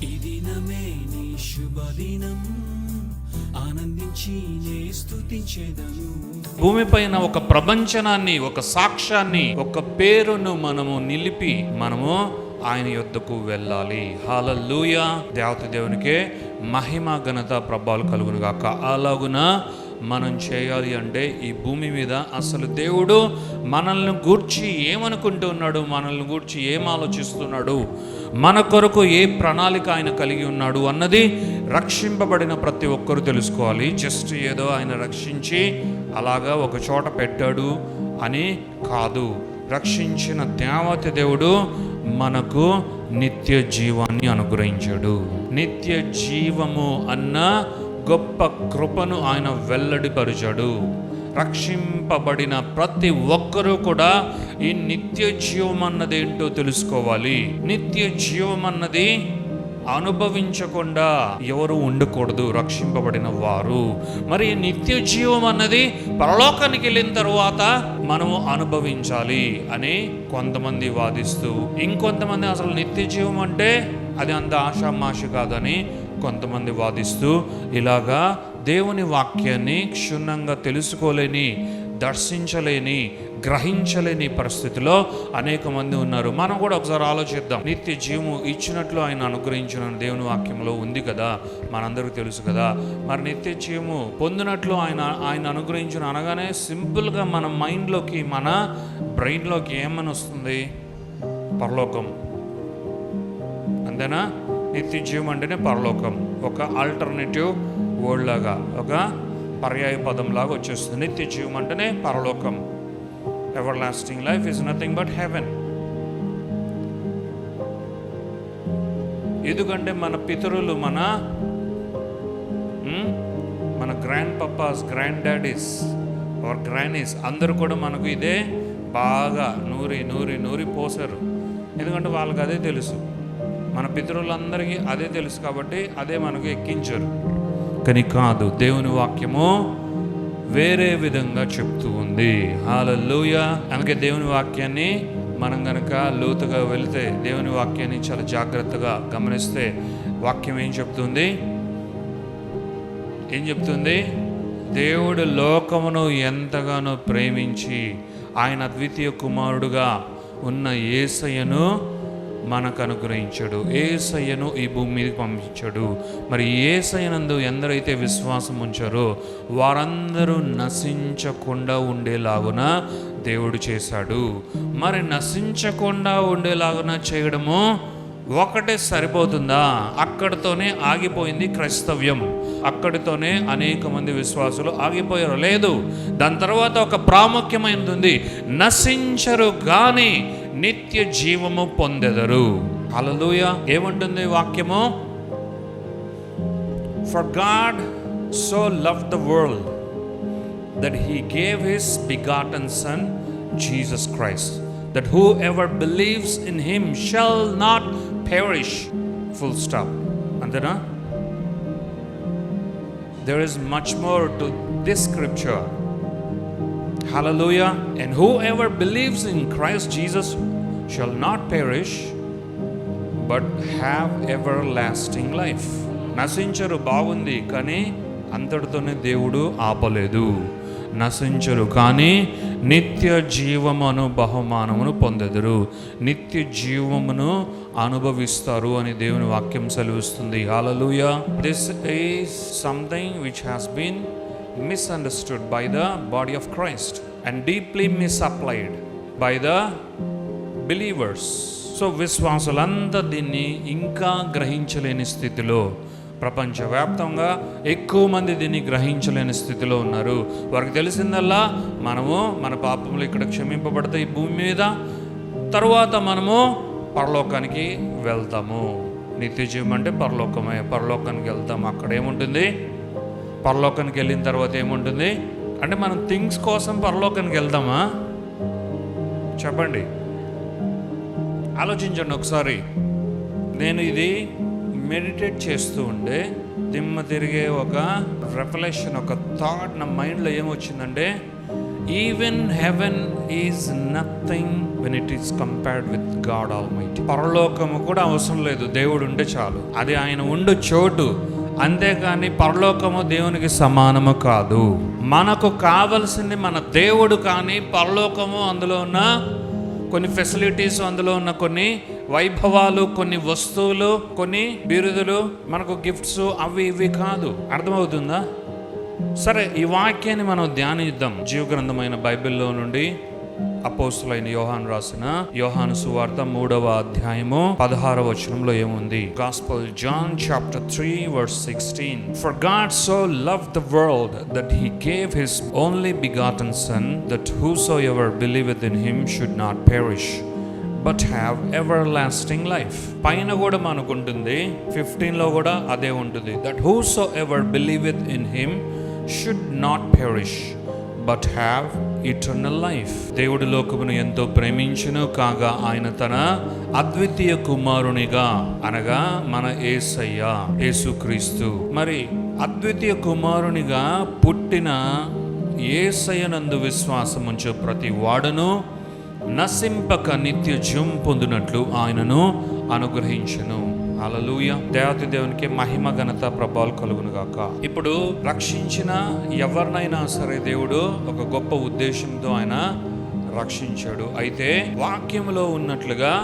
ఈ దినమే నీ శుభదినం, ఆనందించి నే స్తుతించెదను. భూమిపైన ఒక ప్రపంచనాన్ని, ఒక సాక్ష్యాన్ని, ఒక పేరును మనము నిలిపి మనము ఆయన యొద్దకు వెళ్ళాలి. హల్లెలూయా. దేవత దేవునికే మహిమ ఘనత ప్రభావాలు కలుగును గాక. అలాగున మనం చేయాలి అంటే ఈ భూమి మీద అసలు దేవుడు మనల్ని గూర్చి ఏమనుకుంటున్నాడు, మనల్ని గూర్చి ఏం ఆలోచిస్తున్నాడు, మన కొరకు ఏ ప్రణాళిక ఆయన కలిగి ఉన్నాడు అన్నది రక్షింపబడిన ప్రతి ఒక్కరూ తెలుసుకోవాలి. జస్ట్ ఏదో ఆయన రక్షించి అలాగా ఒక చోట పెట్టాడు అని కాదు. రక్షించిన దేవత దేవుడు మనకు నిత్య జీవాన్ని అనుగ్రహించాడు. నిత్య జీవము అన్న గొప్ప కృపను ఆయన వెల్లడిపరిచాడు. రక్షింపబడిన ప్రతి ఒక్కరూ కూడా ఈ నిత్య జీవం అన్నది ఏంటో తెలుసుకోవాలి. నిత్య జీవం అన్నది అనుభవించకుండా ఎవరు ఉండకూడదు, రక్షింపబడిన వారు. మరి నిత్య జీవం అన్నది పరలోకానికి వెళ్ళిన తరువాత మనము అనుభవించాలి అని కొంతమంది వాదిస్తూ, ఇంకొంతమంది అసలు నిత్య జీవం అంటే అది అంత ఆషామాషి కాదని కొంతమంది వాదిస్తూ, ఇలాగా దేవుని వాక్యాన్ని క్షుణ్ణంగా తెలుసుకోలేని, దర్శించలేని, గ్రహించలేని పరిస్థితిలో అనేక మంది ఉన్నారు. మనం కూడా ఒకసారి ఆలోచిద్దాం. నిత్య జీవము ఇచ్చినట్లు ఆయన అనుగ్రహించిన దేవుని వాక్యంలో ఉంది కదా, మనందరికీ తెలుసు కదా. మరి నిత్య జీవము పొందినట్లు ఆయన అనుగ్రహించిన అనగానే సింపుల్గా మన మైండ్లోకి, మన బ్రెయిన్లోకి ఏమని వస్తుంది? పరలోకం. అంతేనా? నిత్య జీవం అంటేనే పరలోకం. ఒక ఆల్టర్నేటివ్ వర్డ్ లాగా, ఒక పర్యాయ పదం లాగా వచ్చేస్తుంది. నిత్య జీవం అంటేనే పరలోకం. Everlasting life is nothing but heaven. ఎందుకంటే మన పితరులు, మన grand papas, grand daddies or grannies అందరూ కూడా మనకు ఇదే బాగా నూరి పోసారు. ఎందుకంటే వాళ్ళకి అదే తెలుసు. మన పితరులందరికీ అదే తెలుసు కాబట్టి అదే మనకు ఎక్కించారు. కానీ కాదు, దేవుని వాక్యము వేరే విధంగా చెప్తూ ఉంది. హల్లెలూయా. అందుకే దేవుని వాక్యాన్ని మనం గనక లోతుగా వెళితే, దేవుని వాక్యాన్ని చాలా జాగ్రత్తగా గమనిస్తే వాక్యం ఏం చెప్తుంది? దేవుడు లోకమును ఎంతగానో ప్రేమించి ఆయన అద్వితీయ కుమారుడుగా ఉన్న యేసయ్యను మనకు అనుగ్రహించాడు. యేసయ్యను ఈ భూమి మీదకి పంపించాడు. మరి యేసయ్యనందు ఎందరైతే విశ్వాసం ఉంచారో వారందరూ నశించకుండా ఉండేలాగున దేవుడు చేశాడు. మరి నశించకుండా ఉండేలాగున చేయడము ఒకటే సరిపోతుందా? అక్కడితోనే ఆగిపోయింది క్రైస్తవ్యం. అక్కడితోనే అనేక మంది విశ్వాసులు ఆగిపోయారు. లేదు, దాని తర్వాత ఒక ప్రాముఖ్యమైనది ఉంది. నశించరు గాని నిత్య జీవము పొందెదరు. హల్లెలూయా. ఏమంటుంది వాక్యము? For God so loved the world that he gave his begotten son Jesus Christ, that whoever believes in him shall not perish. Full stop. Andana? There is much more to this scripture. Hallelujah. And whoever believes in Christ Jesus shall not perish but have everlasting life. నశించరు బాగుంది, కానీ అంతటితోనే దేవుడు ఆపలేదు. నశించరు కానీ నిత్య జీవమును బహుమానమును పొందెదరు. నిత్య జీవమును అనుభవిస్తారు అని దేవుని వాక్యం సెలవిస్తుంది. Hallelujah. This is something which has been misunderstood by the body of Christ and deeply misapplied by the believers. So విశ్వాసులంతా దీన్ని ఇంకా గ్రహించలేని స్థితిలో, ప్రపంచవ్యాప్తంగా ఎక్కువ మంది దీన్ని గ్రహించలేని స్థితిలో ఉన్నారు. వారికి తెలిసిందల్లా మనము మన పాపములు ఇక్కడ క్షమింపబడతాయి భూమి మీద, తరువాత మనము పరలోకానికి వెళ్తాము. నిత్య జీవం అంటే పరలోకమే. పరలోకానికి వెళ్తాము. అక్కడ ఏముంటుంది? పరలోకానికి వెళ్ళిన తర్వాత ఏముంటుంది అంటే, మనం థింగ్స్ కోసం పరలోకానికి వెళ్దామా? చెప్పండి, ఆలోచించండి ఒకసారి. నేను ఇది మెడిటేట్ చేస్తూ ఉండే దిమ్మ తిరిగే ఒక రెఫ్లెక్షన్, ఒక థాట్ నా మైండ్లో ఏమొచ్చిందంటే, even heaven is nothing when it is compared with God almighty. పరలోకము కూడా అవసరం లేదు, దేవుడు ఉంటే చాలు. అది ఆయన ఉండు చోటు, అంతేకాని పరలోకము దేవునికి సమానము కాదు. మనకు కావలసింది మన దేవుడు, కానీ పరలోకము అందులో ఉన్న కొన్ని ఫెసిలిటీస్, అందులో ఉన్న కొన్ని వైభవాలు, కొన్ని వస్తువులు, కొన్ని బిరుదులు, మనకు గిఫ్ట్స్, అవి ఇవి కాదు. అర్థమవుతుందా? సరే, ఈ వాక్యాన్ని మనం ధ్యానిద్దాం. జీవగ్రంథమైన బైబిల్లో నుండి అపోస్తులైన యోహాను రాసిన యోహాను సువార్త 3వ అధ్యాయము 16వ వచనంలో ఏముంది? Gospel John chapter 3 verse 16. For God so loved the world that he gave his only begotten son, that whosoever believeth in him should not perish but have everlasting life. పైన కూడా మనకుంటుంది, 15లో కూడా అదే ఉంటుంది. That whosoever believeth in him should not perish but have eternal life. దేవుడు లోకమును ఎంతో ప్రేమించును కాగా ఆయన తన అద్వితీయ కుమారునిగా, అనగా మన యేసయ్య, యేసుక్రీస్తు, మరి అద్వితీయ కుమారునిగా పుట్టిన యేసయ్యనందు విశ్వాసముంచు ప్రతి వాడును నశింపక నిత్య జీవం పొందినట్లు ఆయనను అనుగ్రహించును. హల్లెలూయా. దేవాతి దేవునికి మహిమ, ఘనత, ప్రభావాలు కలుగును గాక. ఇప్పుడు రక్షించిన ఎవరినైనా సరే దేవుడు ఒక గొప్ప ఉద్దేశంతో ఆయన రక్షించాడు. అయితే వాక్యములో ఉన్నట్లుగా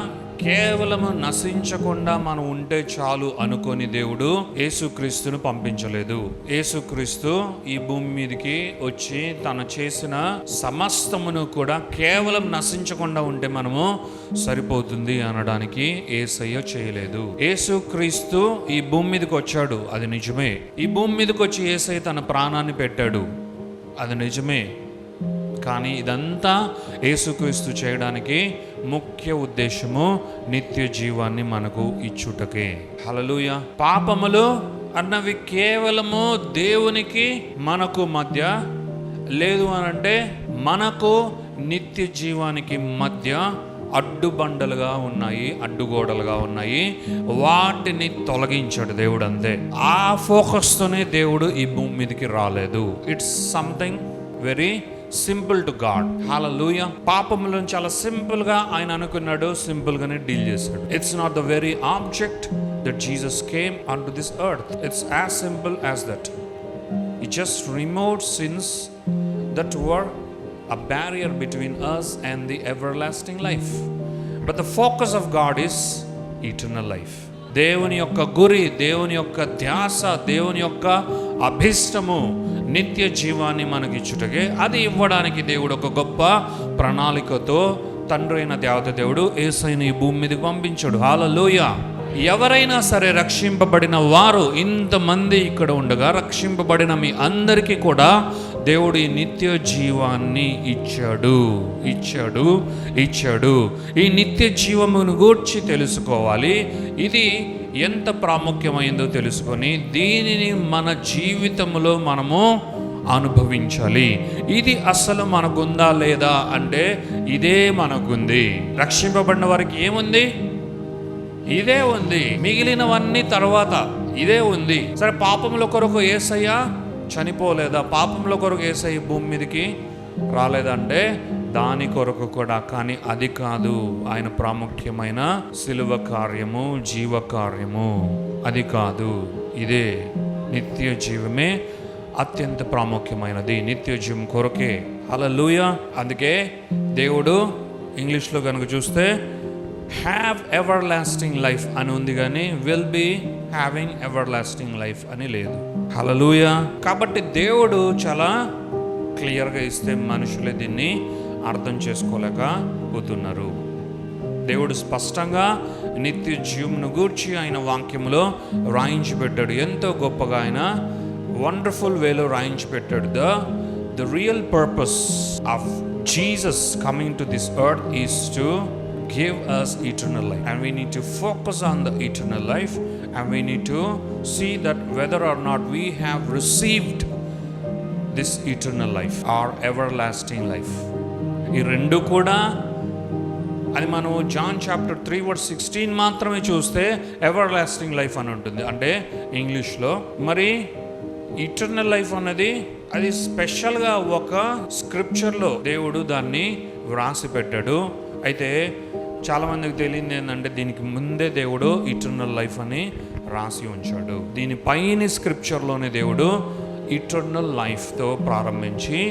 కేవలము నశించకుండా మనం ఉంటే చాలు అనుకొని దేవుడు యేసుక్రీస్తును పంపించలేదు. యేసుక్రీస్తు ఈ భూమి మీదకి వచ్చి తను చేసిన సమస్తమును కూడా కేవలం నశించకుండా ఉంటే మనము సరిపోతుంది అనడానికి యేసయ్య చేయలేదు. యేసుక్రీస్తు ఈ భూమి మీదకి వచ్చాడు, అది నిజమే. ఈ భూమి మీదకి వచ్చి యేసయ్య తన ప్రాణాన్ని పెట్టాడు, అది నిజమే. కానీ ఇదంతా యేసుక్రీస్తు చేయడానికి ముఖ్య ఉద్దేశము నిత్య జీవాన్ని మనకు ఇచ్చుటకే. హల్లెలూయా. పాపములు అన్నవి కేవలము దేవునికి మనకు మధ్య లేదు అనంటే, మనకు నిత్య జీవానికి మధ్య అడ్డుబండలుగా ఉన్నాయి, అడ్డుగోడలుగా ఉన్నాయి. వాటిని తొలగించాడు దేవుడు, అంతే. ఆ ఫోకస్తోనే దేవుడు ఈ భూమి మీదకి రాలేదు. It's something very simple to God. Hallelujah. పాపములను చాలా సింపుల్ గా ఆయన అనుకున్నాడు, సింపుల్ గానే డీల్ చేశాడు. It's not the very object that Jesus came on to this earth. It's as simple as that. He just removed sins that were a barrier between us and the everlasting life. But the focus of God is eternal life. దేవుని యొక్క గురి, దేవుని యొక్క ధ్యాస, దేవుని యొక్క అభిష్టము నిత్య జీవాన్ని మనకిచ్చుటకే. అది ఇవ్వడానికి దేవుడు ఒక గొప్ప ప్రణాళికతో తండ్రి అయిన దేవత దేవుడు యేసయ్యను ఈ భూమి మీదకి పంపించాడు. హల్లెలూయా. ఎవరైనా సరే రక్షింపబడిన వారు, ఇంతమంది ఇక్కడ ఉండగా రక్షింపబడిన మీ అందరికీ కూడా దేవుడు ఈ నిత్య జీవాన్ని ఇచ్చాడు. ఈ నిత్య జీవమును గూర్చి తెలుసుకోవాలి. ఇది ఎంత ప్రాముఖ్యమైందో తెలుసుకొని దీనిని మన జీవితంలో మనము అనుభవించాలి. ఇది అసలు మనకుందా లేదా అంటే ఇదే మనకుంది. రక్షింపబడిన వారికి ఏముంది? ఇదే ఉంది. మిగిలినవన్నీ తర్వాత ఇదే ఉంది. సరే, పాపముల కొరకు యేసయ్య చనిపోలేదా? పాపముల కొరకు యేసయ్య భూమి మీదకి రాలేదంటే దాని కొరకు కూడా. కానీ అది కాదు ఆయన ప్రాముఖ్యమైన శిలువ కార్యము, జీవ కార్యము. అది కాదు, ఇదే నిత్య జీవమే అత్యంత ప్రాముఖ్యమైనది. నిత్య జీవం కొరకే. హల్లెలూయా. అందుకే దేవుడు ఇంగ్లీష్లో కనుక చూస్తే హ్యావ్ ఎవర్ లాస్టింగ్ లైఫ్ అని ఉంది, కానీ will be having ever lasting life అని లేదు. హల్లెలూయా. కాబట్టి దేవుడు చాలా క్లియర్గా ఇస్తే మనుషులే దీన్ని అర్థం చేసుకోలేకపోతున్నారు. దేవుడు స్పష్టంగా నిత్య జీవమును గూర్చి ఆయన వాక్యంలో రాయించి పెట్టాడు. ఎంతో గొప్పగా ఆయన వండర్ఫుల్ వేలో రాయించి పెట్టాడు. The real purpose of Jesus coming to this earth is to give us eternal life, and we need to focus on the eternal life, and we need to see that whether or not we have received this eternal life or everlasting life. ఈ రెండు కూడా అది మనం John chapter 3 verse 16 మాత్రమే చూస్తే ever lasting life అని ఉంటుంది, అంటే ఇంగ్లీష్లో. మరి ఇటర్నల్ లైఫ్ అన్నది అది స్పెషల్గా ఒక స్క్రిప్చర్లో దేవుడు దాన్ని వ్రాసి పెట్టాడు. అయితే చాలామందికి తెలియదు ఏంటంటే దీనికి ముందే దేవుడు ఇటర్నల్ లైఫ్ అని రాసి ఉంచాడు. దీని పైన స్క్రిప్చర్లోనే దేవుడు ఇటర్నల్ లైఫ్తో ప్రారంభించి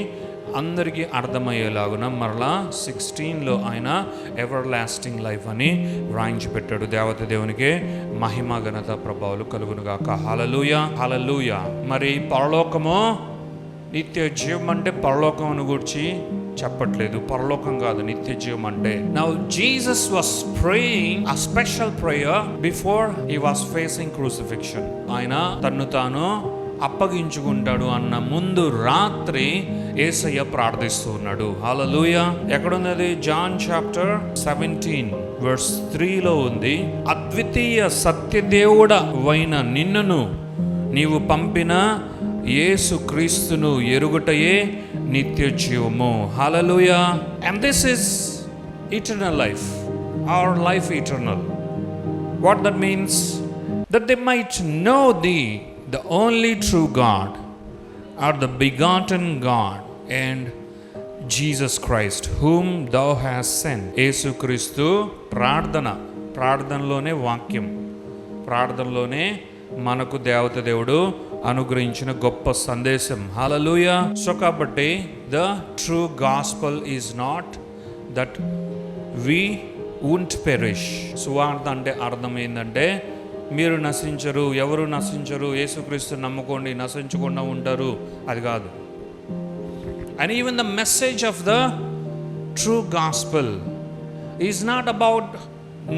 అందరికీ అర్థమయ్యేలాగున మరలా 16లో ఆయన ఎవర్ లాస్టింగ్ లైఫ్ అని వ్రాయించి పెట్టాడు. దేవత దేవునికి మహిమ ఘనత ప్రభావాలు కలుగునుగాక. హల్లెలూయా, హల్లెలూయా. మరి పరలోకము నిత్య జీవం అంటే పరలోకమును గురించి చెప్పట్లేదు. పరలోకం కాదు నిత్య జీవం అంటే. Now Jesus was praying a special prayer before he was facing crucifixion. ఆయన తన్ను తాను అప్పగించుకుంటాడు అన్న ముందు రాత్రి యేసయ్య ప్రార్థిస్తూ ఉన్నాడు. హల్లెలూయా. ఎక్కడున్నది? జాన్ చాప్టర్ 17:3లో ఉంది. అద్వితీయ సత్యదేవుడవైన నిన్నును నీవు పంపిన యేసు క్రీస్తును ఎరుగుటయే నిత్య జీవము. Hallelujah. And this is eternal life, our life eternal. What that means? That they might know the the only true God, or the begotten God, and Jesus Christ whom thou hast sent. యేసు క్రీస్తు ప్రార్థనలోనే వాక్యం, ప్రార్థనలోనే మనకు దేవత దేవుడు అనుగ్రహించిన గొప్ప సందేశం. హల్లెలూయా. So కాబట్టి the true gospel is not that we won't perish. సువార్త అంటే అర్థం ఏంటంటే మీరు నశించరు, ఎవరు నశించరు, యేసుక్రీస్తు నమ్ముకోండి నశించకుండా ఉంటారు, అది కాదు. And even the message of the true gospel is not about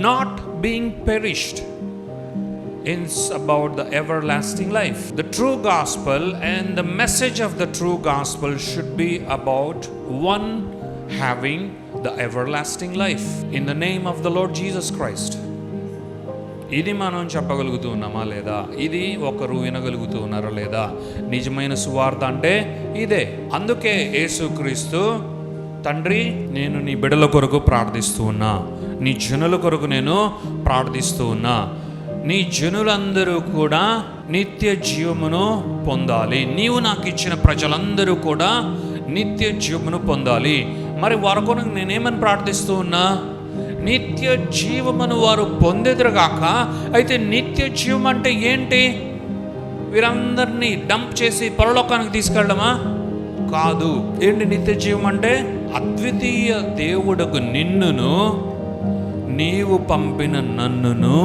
not being perished, it's about the ever lasting life. The true gospel and the message of the true gospel should be about one having the ever lasting life in the name of the lord Jesus Christ. ఇది మనం చెప్పగలుగుతూ ఉన్నామా లేదా? ఇది ఒకరు వినగలుగుతూ ఉన్నారా లేదా? నిజమైన సువార్త అంటే ఇదే. అందుకే యేసుక్రీస్తు, తండ్రి నేను నీ బిడ్డల కొరకు ప్రార్థిస్తూ ఉన్నా, నీ జనుల కొరకు నేను ప్రార్థిస్తూ ఉన్నా, నీ జనులందరూ కూడా నిత్య జీవమును పొందాలి. నీవు నాకు ఇచ్చిన ప్రజలందరూ కూడా నిత్య జీవమును పొందాలి. మరి వారి కొరకు నేనేమని ప్రార్థిస్తూ ఉన్నా? నిత్య జీవమును వారు పొందెదరుగాక. అయితే నిత్య జీవం అంటే ఏంటి? వీరందరినీ డంప్ చేసి పరలోకానికి తీసుకెళ్ళడమా? కాదు. ఏంటి నిత్య జీవం అంటే? అద్వితీయ దేవుడకు నిన్నును నీవు పంపిన నన్నును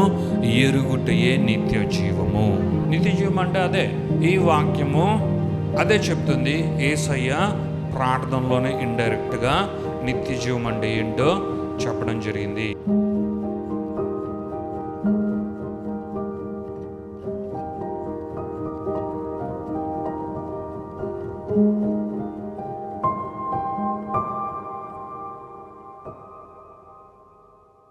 ఎరుగుటయే నిత్య జీవము. నిత్య జీవం అంటే అదే. ఈ వాక్యము అదే చెప్తుంది. యేసయ్య ప్రార్థనలోనే ఇండైరెక్ట్గా నిత్య జీవం అంటే ఏంటో చెప్పడం జరిగింది.